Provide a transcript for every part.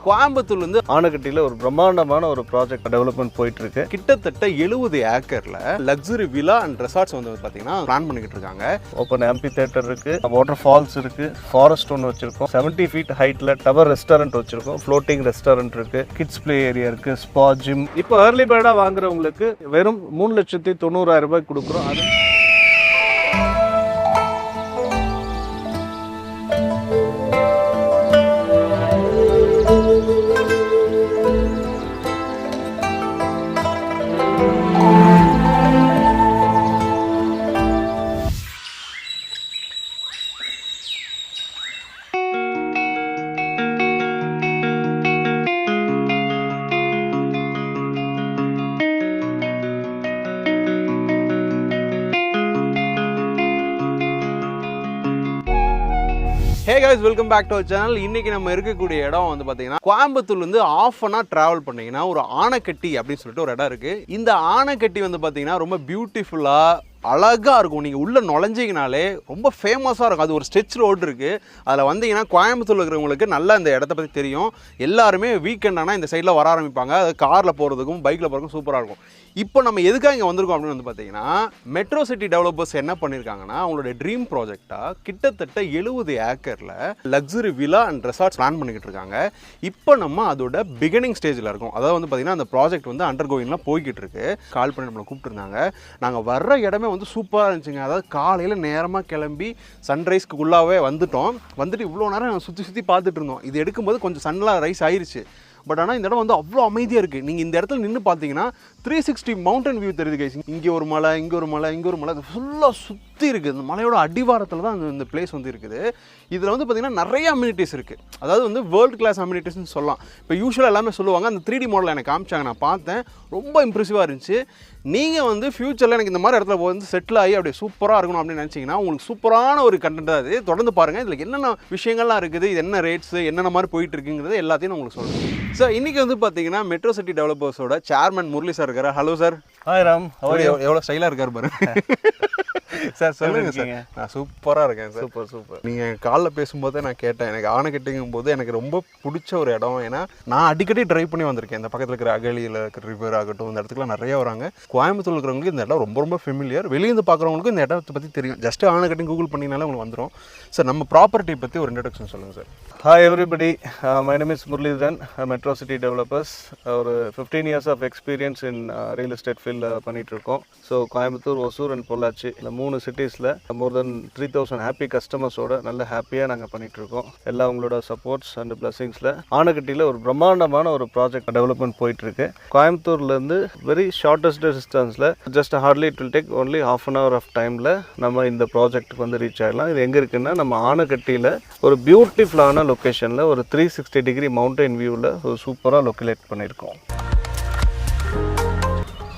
கோயம்புத்தூர்லேருந்து ஆனக்கட்டியில் ஒரு பிரம்மாண்டமான ஒரு ப்ராஜெக்ட் டெவலப்மெண்ட் போயிட்டு இருக்கு. கிட்டத்தட்ட 70 ஏக்கர்ல லக்ஸுரி வில்லா அண்ட் ரெசார்ட்ஸ் வந்து பார்த்தீங்கன்னா பிளான் பண்ணிக்கிட்டு இருக்காங்க. ஓப்பன் ஆம்பி தியேட்டர் இருக்கு, வாட்டர் ஃபால்ஸ் இருக்கு, ஃபாரஸ்ட் ஒன்று வச்சிருக்கோம், 70 feet ஹைட்ல டவர் ரெஸ்டாரண்ட் வச்சிருக்கோம், ஃப்ளோட்டிங் ரெஸ்டாரண்ட் இருக்கு, கிட்ஸ் பிளே ஏரியா இருக்கு, ஸ்பா ஜிம். இப்போ ஏர்லி பேர்டா வாங்குறவங்களுக்கு வெறும் 3,90,000 ரூபாய் கொடுக்குறோம். அது Hey guys, welcome back to our channel. இன்னைக்கு நம்ம இருக்கக்கூடிய இடம் வந்து பாத்தீங்கன்னா கோயம்புத்தூர்லேருந்து ½ an hour டிராவல் பண்ணீங்கன்னா ஒரு ஆனக்கட்டி அப்படின்னு சொல்லிட்டு ஒரு இடம் இருக்கு. இந்த ஆனக்கட்டி வந்து பாத்தீங்கன்னா ரொம்ப பியூட்டிஃபுல்லா அழகாக இருக்கும். நீங்கள் உள்ளே நுழைஞ்சிங்கனாலே ரொம்ப ஃபேமஸாக இருக்கும். அது ஒரு ஸ்ட்ரெச் ரோடு இருக்குது. அதில் வந்தீங்கன்னா கோயம்புத்தூரில் இருக்கிறவங்களுக்கு நல்லா இந்த இடத்த பற்றி தெரியும். எல்லாருமே வீக்கெண்ட் ஆனால் இந்த சைடில் வர ஆரம்பிப்பாங்க. அது காரில் போகிறதுக்கும் பைக்கில் போகிறதுக்கும் சூப்பராக இருக்கும். இப்போ நம்ம எதுக்காக இங்கே வந்திருக்கோம் அப்படின்னு வந்து பார்த்தீங்கன்னா மெட்ரோ சிட்டி டெவலப்பர்ஸ் என்ன பண்ணியிருக்காங்கன்னா அவங்களோட ட்ரீம் ப்ராஜெக்டாக கிட்டத்தட்ட 70 ஏக்கரில் luxury villa and resorts plan பண்ணிக்கிட்டு இருக்காங்க. இப்போ நம்ம அதோட பிகினிங் ஸ்டேஜில் இருக்கோம். அதாவது வந்து பார்த்தீங்கன்னா அந்த ப்ராஜெக்ட் வந்து அண்டர் கோயிங்லாம் போய்கிட்டு இருக்கு. கால் பண்ணி நம்மளை கூப்பிட்டுருந்தாங்க. நாங்கள் வர்ற இடமே வந்து சூப்பராக இருந்துச்சுங்க. அதாவது காலையில் நேரமாக கிளம்பி சன்ரைஸ்க்குள்ளாவே வந்துட்டு இவ்வளோ நேரம் சுற்றி பார்த்துட்டு இருந்தோம். இது எடுக்கும்போது கொஞ்சம் சன்லாம் ரைஸ் ஆயிடுச்சு. பட் ஆனால் இந்த இடம் வந்து அவ்வளோ அமைதியாக இருக்குது. நீங்கள் இந்த இடத்துல நின்று பார்த்தீங்கன்னா 360 மவுண்டன் வியூ தெரியுது கைஸ். இங்கே ஒரு மலை, இங்கே ஒரு மலை, இங்கே ஒரு மலை, அது ஃபுல்லாக சுற்றி இருக்குது. இந்த மலையோட அடிவாரத்தில் தான் இந்த பிளேஸ் வந்து இருக்குது. இதில் வந்து பார்த்திங்கன்னா நிறைய அம்யூனிட்டிஸ் இருக்குது. அதாவது வந்து வேர்ல்டு கிளாஸ் அம்யூனிட்டிஸ்னு சொல்லலாம். இப்போ யூஸ்வலாக எல்லாமே சொல்லுவாங்க. அந்த 3D மாடல் எனக்கு காமிச்சாங்க, நான் பார்த்தேன், ரொம்ப இம்ப்ரெசிவாக இருந்துச்சு. நீங்கள் வந்து ஃப்யூச்சரில் எனக்கு இந்த மாதிரி இடத்துல வந்து செட்டில் ஆகி அப்படியே சூப்பராக இருக்கணும் அப்படின்னு நினச்சிங்கன்னா உங்களுக்கு சூப்பரான ஒரு கண்டென்ட் அது. தொடர்ந்து பாருங்கள். இதில் என்னென்ன விஷயங்கள்லாம் இருக்குது, இது என்ன ரேட்ஸு, என்னென்ன மாதிரி போயிட்டு இருக்குங்கிறது எல்லாத்தையும் நான் உங்களுக்கு சொல்கிறேன். சார் இன்றைக்கி வந்து பார்த்தீங்கன்னா மெட்ரோ சிட்டி டெவலப்பர்ஸோட சேர்மன் முரளி சார் இருக்காரு. Hello sir. ஹாய் ராம். எவ்வளோ ஸ்டைலாக இருக்கார் பாரு சார். சொல்லுங்கள் சார். நான் சூப்பராக இருக்கேன் சார். சூப்பர். நீங்கள் காலைல பேசும்போதே நான் கேட்டேன், எனக்கு ஆனக்கட்டிங்கும் போது எனக்கு ரொம்ப பிடிச்ச ஒரு இடம். ஏன்னா நான் அடிக்கடி ட்ரைவ் பண்ணி வந்திருக்கேன். இந்த பக்கத்தில் இருக்கிற அகலியில் இருக்கிற ரிவர் ஆகட்டும், இந்த இடத்துக்குலாம் நிறைய வராங்க. கோயம்புத்தூர் இருக்கிறவங்களுக்கு இந்த இடம் ரொம்ப ரொம்ப ஃபெமிலியர். வெளியிருந்து பார்க்குறவங்களுக்கு இந்த இடத்தை பற்றி தெரியும். ஜஸ்ட் ஆனக்கட்டிங் கூகுள் பண்ணினாலே உங்களுக்கு வந்துடும். சார் நம்ம ப்ராப்பர்ட்டி பற்றி ஒரு இன்ட்ரடக்ஷன் சொல்லுங்கள் sir. Hi everybody, my name is Muralidharan, metro city developers. ஒரு 15 years of experience in real estate ஃபீல்டில் பண்ணிகிட்ருக்கோம். ஸோ கோயம்புத்தூர், ஒசூர் அண்ட் பொள்ளாச்சி இந்த 3 சிட்டிஸில் மோர் தென் 3000 ஹாப்பி கஸ்டமர்ஸோட நல்ல ஹாப்பியாக நாங்கள் பண்ணிகிட்ருக்கோம். எல்லாம் உங்களோட சப்போர்ட்ஸ் அண்ட் பிளஸிங்ஸில் ஆனக்கட்டியில் ஒரு பிரம்மாண்டமான ஒரு ப்ராஜெக்ட் டெவலப்மெண்ட் போயிட்டுருக்கு. கோயம்புத்தூர்லேருந்து வெரி ஷார்ட்டஸ்ட் டிஸ்டன்ஸில் just hardly it will take only ½ an hour of டைமில் நம்ம இந்த ப்ராஜெக்ட்டுக்கு வந்து ரீச் ஆகிடலாம். இது எங்கே இருக்குன்னா நம்ம ஆனக்கட்டியில் ஒரு பியூட்டிஃபுல்லான லொக்கேஷனில் ஒரு 360 degree மவுண்டன் வியூவில் ஒரு சூப்பராக லொக்கேட் பண்ணியிருக்கோம்.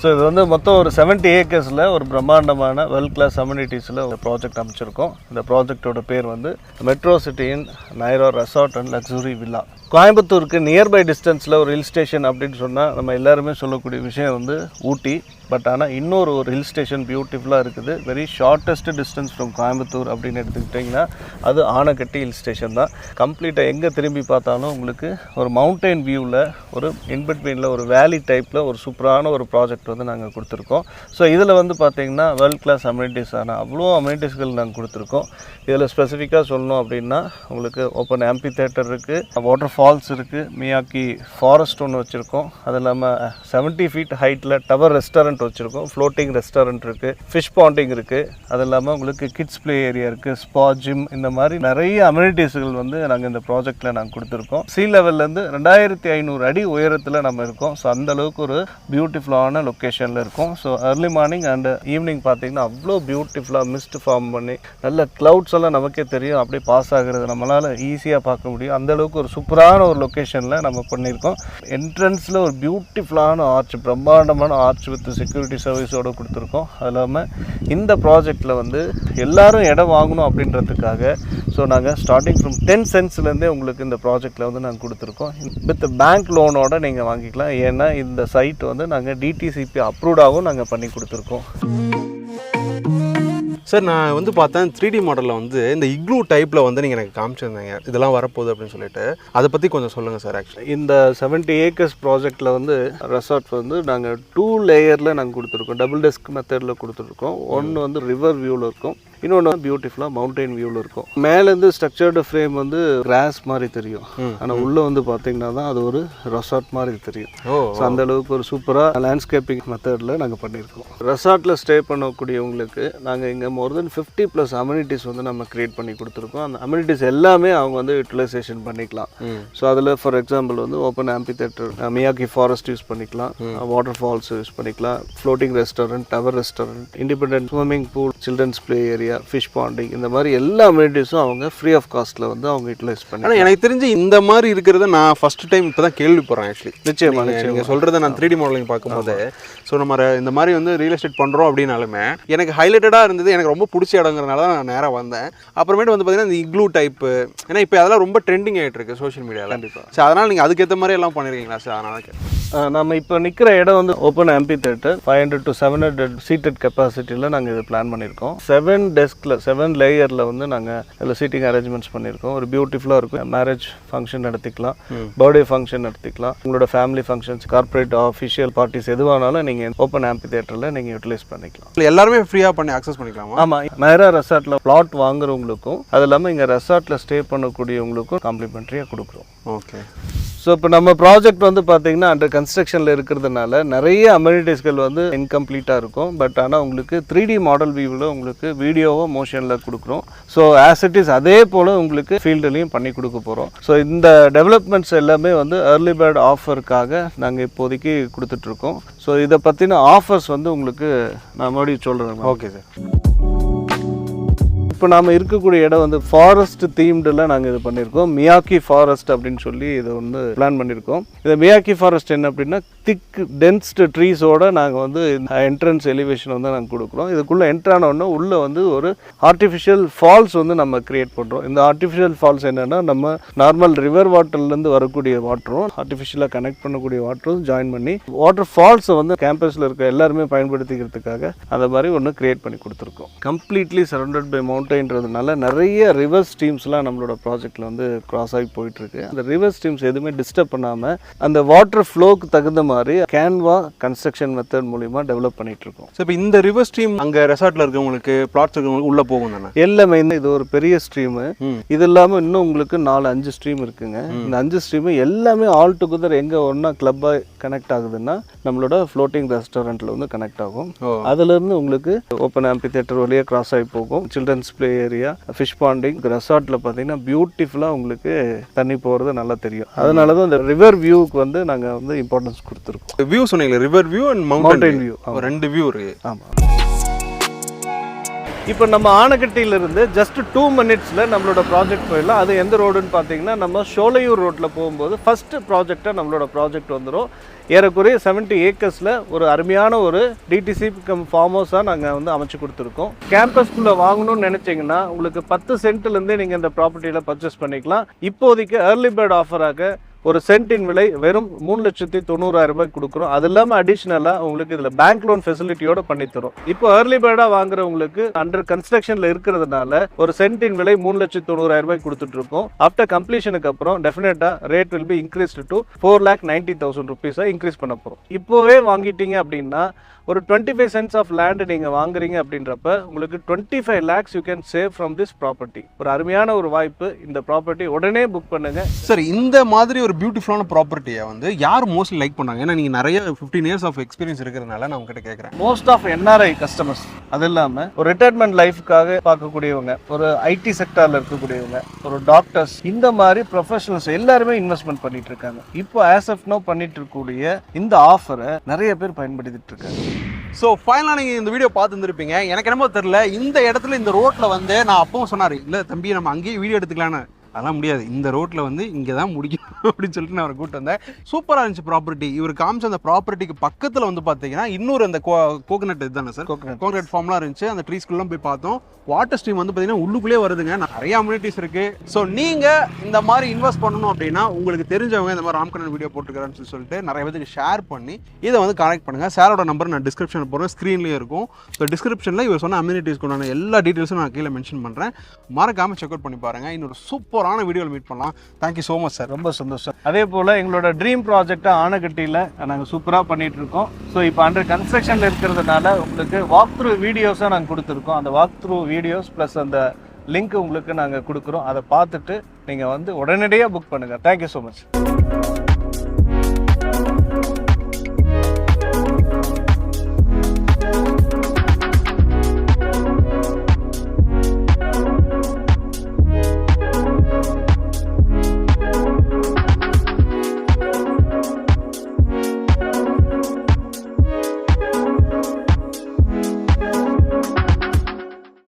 ஸோ இது வந்து மொத்தம் ஒரு 70 acres ஒரு பிரம்மாண்டமான வெல் கிளாஸ் அம்யூனிட்டிஸில் ஒரு ப்ராஜெக்ட் அமைச்சிருக்கோம். இந்த ப்ராஜெக்டோட பேர் வந்து மெட்ரோ சிட்டியின் நைரோ ரெசார்ட் அண்ட் லக்ஸுரி வில்லா. கோயம்புத்தூருக்கு நியர்பை டிஸ்டன்ஸில் ஒரு ஹில் ஸ்டேஷன் அப்படின்னு சொன்னால் நம்ம எல்லாருமே சொல்லக்கூடிய விஷயம் வந்து ஊட்டி. பட் ஆனால் இன்னொரு ஒரு ஹில் ஸ்டேஷன் பியூட்டிஃபுல்லாக இருக்குது. Very shortest distance from Coimbatore அப்படின்னு எடுத்துக்கிட்டிங்கன்னா அது ஆனக்கட்டி ஹில் ஸ்டேஷன் தான். கம்ப்ளீட்டாக எங்கே திரும்பி பார்த்தாலும் உங்களுக்கு ஒரு மவுண்டைன் வியூவில் ஒரு இன்பிட்வீனில் ஒரு வேலி டைப்பில் ஒரு சூப்பரான ஒரு ப்ராஜெக்ட் வந்து நாங்கள் கொடுத்துருக்கோம். ஸோ இதில் வந்து பார்த்திங்கன்னா வேர்ல்ட் கிளாஸ் அம்யூனிட்டிஸான அவ்வளோ அம்யூனிட்டிஸ்கள் நாங்கள் கொடுத்துருக்கோம். இதில் ஸ்பெசிஃபிக்காக சொல்லணும் அப்படின்னா உங்களுக்கு ஓப்பன் ஆம்பி தியேட்டர் இருக்குது, வாட்டர் ஃபால்ஸ் இருக்குது, மியாக்கி ஃபாரஸ்ட் ஒன்று வச்சுருக்கோம். அது இல்லாமல் 70 feet ஹைட்டில் டவர் ரெஸ்டாரண்ட் வச்சுருக்கோம், ஃப்ளோட்டிங் ரெஸ்டாரண்ட் இருக்குது, ஃபிஷ் பாண்டிங் இருக்குது. அது இல்லாமல் உங்களுக்கு கிட்ஸ் பிளே ஏரியா இருக்குது, ஸ்பா ஜிம், இந்த மாதிரி நிறைய அம்யூனிட்டிஸ்கள் வந்து நாங்கள் இந்த ப்ராஜெக்டில் நாங்கள் கொடுத்துருக்கோம். சீ லெவல்லேருந்து 2500 அடி உயரத்தில் நம்ம இருக்கோம். ஸோ அந்தளவுக்கு ஒரு பியூட்டிஃபுல்லான லொக்கேஷனில் இருக்கும். So early morning and evening பார்த்தீங்கன்னா அவ்வளோ பியூட்டிஃபுல்லாக மிஸ்ட் ஃபார்ம் பண்ணி நல்ல க்ளவுட்ஸ் எல்லாம் நமக்கே தெரியும், அப்படியே பாஸ் ஆகுறது நம்மளால் ஈஸியாக பார்க்க முடியும். அந்தளவுக்கு ஒரு சூப்பரான ஒரு லொக்கேஷனில் நம்ம பண்ணியிருக்கோம். என்ட்ரன்ஸில் ஒரு பியூட்டிஃபுல்லான ஆர்ச், பிரம்மாண்டமான ஆர்ச் வித் செக்யூரிட்டி சர்வீஸோடு கொடுத்துருக்கோம். அது இல்லாமல் இந்த ப்ராஜெக்டில் வந்து எல்லோரும் இடம் வாங்கணும் அப்படின்றதுக்காக ஸோ நாங்கள் ஸ்டார்டிங் ஃப்ரம் 10 cents உங்களுக்கு இந்த ப்ராஜெக்டில் வந்து நாங்கள் கொடுத்துருக்கோம். வித் பேங்க் லோனோடு நீங்கள் வாங்கிக்கலாம். ஏன்னா இந்த சைட் வந்து நாங்கள் டிடிசிபி அப்ரூவ்டாகவும் நாங்கள் பண்ணி கொடுத்துருக்கோம். சார் நான் வந்து பார்த்தேன் 3D மாடலில் வந்து இந்த இக்ளூ டைப்பில் வந்து நீங்கள் எனக்கு காமிச்சிருந்தீங்க இதெல்லாம் வரப்போகுது அப்படின்னு சொல்லிட்டு அதை பற்றி கொஞ்சம் சொல்லுங்கள் சார். ஆக்சுவலி இந்த 70 ஏக்கர்ஸ் ப்ராஜெக்டில் வந்து ரெசார்ட் வந்து நாங்கள் 2 லேயரில் நாங்கள் கொடுத்துருக்கோம். டபுள் டெஸ்க் மெத்தடில் கொடுத்துருக்கோம். ஒன்று வந்து ரிவர் வியூவில் இருக்கும், இன்னொன்று பியூட்டிஃபுல்லாக மவுண்டைன் வியூவில் இருக்கும். மேலேருந்து ஸ்ட்ரக்சர்டு ஃப்ரேம் வந்து கிராஸ் மாதிரி தெரியும், ஆனால் உள்ளே வந்து பார்த்தீங்கன்னா தான் அது ஒரு ரெசார்ட் மாதிரி தெரியும். ஸோ அந்த அளவுக்கு ஒரு சூப்பராக லேண்ட்ஸ்கேப்பிங் மெத்தடில் நாங்கள் பண்ணியிருக்கோம். ரெசார்ட்டில் ஸ்டே பண்ணக்கூடியவங்களுக்கு நாங்கள் இங்கே மோர் தென் 50+ அம்யூனிட்டிஸ் வந்து நம்ம கிரியேட் பண்ணி கொடுத்துருக்கோம். அந்த அம்யூனிட்டிஸ் எல்லாமே அவங்க வந்து யூட்டிலைசேஷன் பண்ணிக்கலாம். ஸோ அதில் ஃபார் எக்ஸாம்பிள் வந்து open amphitheatre, Miyawaki forest use பண்ணிக்கலாம், வாட்டர் ஃபால்ஸ் யூஸ் பண்ணிக்கலாம், floating restaurant, tower restaurant, independent swimming pool, children's play area, fish ponding, இந்த மாதிரி எல்லா அம்யூனிட்டிஸும் அவங்க ஃப்ரீ ஆஃப் காஸ்ட்டில் வந்து அவங்க யூட்டிலைஸ் பண்ணி. ஆனால் எனக்கு தெரிஞ்சு இந்த மாதிரி இருக்கிறத நான் ஃபர்ஸ்ட் டைம் இப்போ தான் கேள்விப்படுறேன். ஆக்சுவலி நிச்சயமாக நீங்கள் சொல்கிறத நான் 3D மாடலிங் பார்க்கும்போது ஸோ நம்ம இந்த மாதிரி வந்து ரியல் எஸ்டேட் பண்ணுறோம் அப்படின்னாலுமே எனக்கு ஹைலைட்டடாக இருந்தது, எனக்கு ரொம்ப பிடிச்ச இடங்கிறனால தான் நான் நேராக வந்தேன். அப்புறமேட்டு வந்து பார்த்தீங்கன்னா இந்த இக்ளூ டைப்பு, ஏன்னா இப்போ அதெல்லாம் ரொம்ப ட்ரெண்டிங் ஆகிட்டு இருக்கு சோஷியல் மீடியாவில். கண்டிப்பாக. ஸோ அதனால் நீங்கள் அதுக்கேற்ற மாதிரி எல்லாம் பண்ணியிருக்கீங்களா சார்? அதனால் நம்ம இப்போ நிற்கிற இடம் வந்து ஓப்பன் ஆம்பி தியேட்டர், 500 to 700 சீட்டட் கெப்பாசிட்டியில் நாங்கள் இது பிளான் பண்ணியிருக்கோம். 7 டெஸ்கில் 7 லேயரில் வந்து நாங்கள் இதில் சீட்டிங் அரேஞ்ச்மெண்ட்ஸ் பண்ணியிருக்கோம். ஒரு பியூட்டிஃபுல்லாக இருக்கும். மேரேஜ் ஃபங்க்ஷன் நடத்திக்கலாம், பர்த்டே ஃபங்க்ஷன் நடத்திக்கலாம், உங்களோட family functions, corporate official parties எதுவானாலும் நீங்கள் ஓப்பன் ஆம்பி தியேட்டரில் நீங்கள் யூட்டிலைஸ் பண்ணிக்கலாம். எல்லாருமே ஃப்ரீயாக பண்ணி அக்சஸ் பண்ணிக்கலாமா? ஆமாம், நைரா ரெசார்ட்டில் பிளாட் வாங்குறவங்களுக்கும் அது இல்லாமல் இங்கே ரெசார்ட்டில் ஸ்டே பண்ணக்கூடியவங்களுக்கும் காம்ப்ளிமெண்ட்ரியாக கொடுக்குறோம். ஓகே. ஸோ இப்போ நம்ம ப்ராஜெக்ட் வந்து பார்த்தீங்கன்னா அண்டர் கன்ஸ்ட்ரக்ஷனில் இருக்கிறதுனால நிறைய அம்யூனிட்டிஸ்கள் வந்து இன்கம்ப்ளீட்டாக இருக்கும். பட் ஆனால் உங்களுக்கு 3D மாடல் வியூவில் உங்களுக்கு வீடியோவோ மோஷனில் கொடுக்குறோம். ஸோ ஆஸ் இட் இஸ் அதே போல் உங்களுக்கு ஃபீல்டுலையும் பண்ணி கொடுக்க போகிறோம். ஸோ இந்த டெவலப்மெண்ட்ஸ் எல்லாமே வந்து ஏர்லி பேர்ட் ஆஃபருக்காக நாங்கள் இப்போதைக்கு கொடுத்துட்ருக்கோம். ஸோ இதை பற்றின ஆஃபர்ஸ் வந்து உங்களுக்கு நான் மறுபடியும் சொல்கிறேன். Okay sir. இப்போ நாம் இருக்கக்கூடிய இடம் வந்து ஃபாரஸ்ட் தீம்டில் நாங்கள் இது பண்ணியிருக்கோம். மியாக்கி ஃபாரஸ்ட் அப்படின்னு சொல்லி இதை வந்து பிளான் பண்ணியிருக்கோம். இந்த மியாக்கி ஃபாரஸ்ட் என்ன அப்படின்னா திக் டென்ஸ்டு ட்ரீஸோட நாங்கள் வந்து என்ட்ரன்ஸ் எலிவேஷன் வந்து நாங்கள் கொடுக்குறோம். இதுக்குள்ளே என்ட்ரானோடனே உள்ளே வந்து ஒரு ஆர்டிஃபிஷியல் ஃபால்ஸ் வந்து நம்ம கிரியேட் பண்ணுறோம். இந்த ஆர்டிஃபிஷியல் ஃபால்ஸ் என்னென்னா நம்ம நார்மல் ரிவர் வாட்டர்லேருந்து வரக்கூடிய வாட்டரும் ஆர்டிஃபிஷியலாக கனெக்ட் பண்ணக்கூடிய வாட்டரும் ஜாயின் பண்ணி வாட்டர் ஃபால்ஸை வந்து கேம்பஸில் இருக்க எல்லாருமே பயன்படுத்திக்கிறதுக்காக அந்த மாதிரி ஒன்று கிரியேட் பண்ணி கொடுத்துருக்கோம். கம்ப்ளீட்லி சரௌண்டட் பை மவுண்டைன்றதுனால நிறைய ரிவர் ஸ்ட்ரீம்ஸ்லாம் நம்மளோட ப்ராஜெக்டில் வந்து கிராஸ் ஆகி போயிட்டுருக்கு. அந்த ரிவர் ஸ்ட்ரீம்ஸ் எதுவுமே டிஸ்டர்ப் பண்ணாமல் அந்த வாட்டர் ஃப்ளோக்கு தகுந்த மாதிரி கேன்வா கன்ஸ்ட்ரக்ஷன் மெத்தட் மூலிமா டெவலப் பண்ணிட்டு இருக்கோம். ஸோ இப்போ இந்த ரிவர் ஸ்ட்ரீம் அங்கே ரெசார்ட்டில் இருக்கவங்களுக்கு பிளாட்ஸ் இருக்கவங்களுக்கு உள்ளே போகும் தானே? எல்லாமே இது ஒரு பெரிய ஸ்ட்ரீமு. இது இல்லாமல் இன்னும் உங்களுக்கு 4-5 ஸ்ட்ரீம் இருக்குங்க. இந்த 5 ஸ்ட்ரீமு எல்லாமே ஆல் டுகெதர் எங்கே ஒன்றா கிளப்பாக கனெக்ட் ஆகுதுன்னா நம்மளோட ஃப்ளோட்டிங் ரெஸ்டாரண்ட்டில் வந்து கனெக்ட் ஆகும். அதுலேருந்து உங்களுக்கு ஓப்பன் ஆம்பி தியேட்டர் வழியாக கிராஸ் ஆகி போகும். Children's play area, fish ponding, ரெசார்ட்டில் பார்த்தீங்கன்னா பியூட்டிஃபுல்லாக உங்களுக்கு தண்ணி போகிறது நல்லா தெரியும். அதனால தான் இந்த ரிவர் வியூக்கு வந்து நாங்கள் வந்து இம்பார்ட்டன்ஸ் கொடுத்துருக்கோம். வியூ சொன்னீங்களா, river view and mountain view, 2 view இருக்கு. ஆமாம். இப்போ நம்ம ஆனக்கட்டியிலிருந்து ஜஸ்ட் 2 மினிட்ஸில் நம்மளோட ப்ராஜெக்ட் போயிடலாம். அது எந்த ரோடுன்னு பார்த்தீங்கன்னா நம்ம சோலையூர் ரோட்டில் போகும்போது ஃபஸ்ட்டு ப்ராஜெக்டாக நம்மளோட ப்ராஜெக்ட் வந்துடும். ஏறக்குறைய 70 ஏக்கர்ஸில் ஒரு அருமையான ஒரு டிடிசி ஃபார்ம் ஹவுஸாக நாங்கள் வந்து அமைச்சு கொடுத்துருக்கோம். கேம்பஸ்குள்ளே வாங்கணும்னு நினச்சிங்கன்னா உங்களுக்கு 10 சென்ட்லேருந்தே நீங்கள் இந்த ப்ராப்பர்ட்டியில் பர்ச்சேஸ் பண்ணிக்கலாம். இப்போதைக்கு ஏர்லி பேர்ட் ஆஃபராக ஒரு சென்ட்டின் விலை வெறும் 3,90,000 ரூபாய்க்கு கொடுக்குறோம். அது இல்லாமல் அடிஷ்னலாக உங்களுக்கு இதில் பேங்க் லோன் ஃபெசிலிட்டியோட பண்ணித்தரும். இப்போ ஏர்லி பேர்டாக வாங்குறவங்களுக்கு அண்டர் கன்ஸ்ட்ரக்ஷனில் இருக்கிறதுனால ஒரு சென்ட்டின் விலை 3,90,000 ரூபாய்க்கு கொடுத்துட்டு இருக்கோம். ஆஃப்டர் கம்ப்ளீஷனுக்கு அப்புறம் டெஃபினட்டாக rate will be increased to 4,90,000 ருபீஸாக இன்க்ரீஸ் பண்ண போகிறோம். இப்போவே வாங்கிட்டீங்க அப்படின்னா ஒரு 25 cents ஆஃப் லேண்டு நீங்கள் வாங்குறீங்க அப்படின்றப்ப உங்களுக்கு 25 lakhs you can save from this property. ஒரு அருமையான ஒரு வாய்ப்பு. இந்த ப்ராப்பர்ட்டி உடனே புக் பண்ணுங்க. சார், இந்த மாதிரி ஒரு பியூட்டிஃபுல்லான ப்ராப்பர்ட்டியை வந்து யார் மோஸ்ட்லி லைக் பண்ணாங்க? ஏன்னா நீங்கள் நிறைய 15 years ஆஃப் எக்ஸ்பீரியன்ஸ் இருக்கிறதுனால நான் உங்ககிட்ட கேட்குறேன். மோஸ்ட் ஆஃப் NRI கஸ்டமர்ஸ், அது இல்லாமல் ஒரு ரிட்டையர்மெண்ட் லைஃப்காக பார்க்கக்கூடியவங்க, ஒரு ஐடி செக்டாரில் இருக்கக்கூடியவங்க, ஒரு டாக்டர்ஸ், இந்த மாதிரி ப்ரொஃபஷனல்ஸ் எல்லாருமே இன்வெஸ்ட்மெண்ட் பண்ணிட்டு இருக்காங்க. இப்போ ஆஸ் ஆஃப் நோ பண்ணிட்டு இருக்கக்கூடிய இந்த ஆஃபரை நிறைய பேர் பயன்படுத்திட்டு இருக்காங்க. ஸோ ஃபைனலாக நீங்கள் இந்த வீடியோ பார்த்துருந்துருப்பீங்க. எனக்கு என்னமோ தெரில, இந்த இடத்துல இந்த ரோட்டில் வந்து நான் அப்பவும் சொன்னார், இல்லை தம்பி நம்ம அங்கேயே வீடியோ எடுத்துக்கலான்னு. அதெல்லாம் முடியாது, இந்த ரோட்டில் வந்து இங்கே தான் முடிக்கும். அப்படின்னு சொல்லிட்டு நான் அவரை கூப்பிட்டு வந்தேன். சூப்பராக இருந்துச்சு ப்ராப்பர்ட்டி. இவர் காமிச்ச அந்த ப்ராப்பர்ட்டிக்கு பக்கத்தில் வந்து பார்த்தீங்கன்னா இன்னொரு அந்த கோகனட் இதுதானே சார், கோகனட் ஃபார்ம்லாம் இருந்துச்சு. அந்த ட்ரீஸ்குள்ளே போய் பார்த்தோம். வாட்டர் ஸ்ட்ரீம் வந்து பார்த்தீங்கன்னா உள்ளுக்குள்ளே வருதுங்க. நிறைய அம்யூனிட்டிஸ் இருக்குது. ஸோ நீங்கள் இந்த மாதிரி இன்வெஸ்ட் பண்ணணும் அப்படின்னா உங்களுக்கு தெரிஞ்சவங்க இந்த மாதிரி ராம்கண்ணன் வீடியோ போட்டுருக்காருன்னு சொல்லிட்டு நிறைய பேருக்கு ஷேர் பண்ணி இதை வந்து கனெக்ட் பண்ணுங்கள். சாரோட நம்பர் நான் டிஸ்கிரிப்ஷனில் போடுறேன், ஸ்க்ரீன்லேயும் இருக்கும். ஸோ டிஸ்கிரிப்ஷனில் இவர் சொன்ன அம்யூனிட்டிஸ்க்குண்டான எல்லா டீட்டெயில்ஸும் நான் கீழே மென்ஷன் பண்ணுறேன். மறக்காமல் செக் அவுட் பண்ணி பாருங்கள். இன்னொரு சூப்பரான வீடியோவில் மீட் பண்ணலாம். Thank you so much sir. ரொம்ப சந்தோஷம். அதே போல் எங்களோட ட்ரீம் ப்ராஜெக்டை ஆனைக்கட்டியில் நாங்கள் சூப்பராக பண்ணிகிட்டு இருக்கோம். ஸோ இப்போ அண்டர் கன்ஸ்ட்ரக்ஷனில் இருக்கிறதுனால உங்களுக்கு வாக் த்ரூ வீடியோஸாக நாங்கள் கொடுத்துருக்கோம். அந்த வாக் த்ரூ வீடியோஸ் ப்ளஸ் அந்த லிங்க் உங்களுக்கு நாங்கள் கொடுக்குறோம். அதை பார்த்துட்டு நீங்கள் வந்து உடனடியாக புக் பண்ணுங்கள். Thank you so much.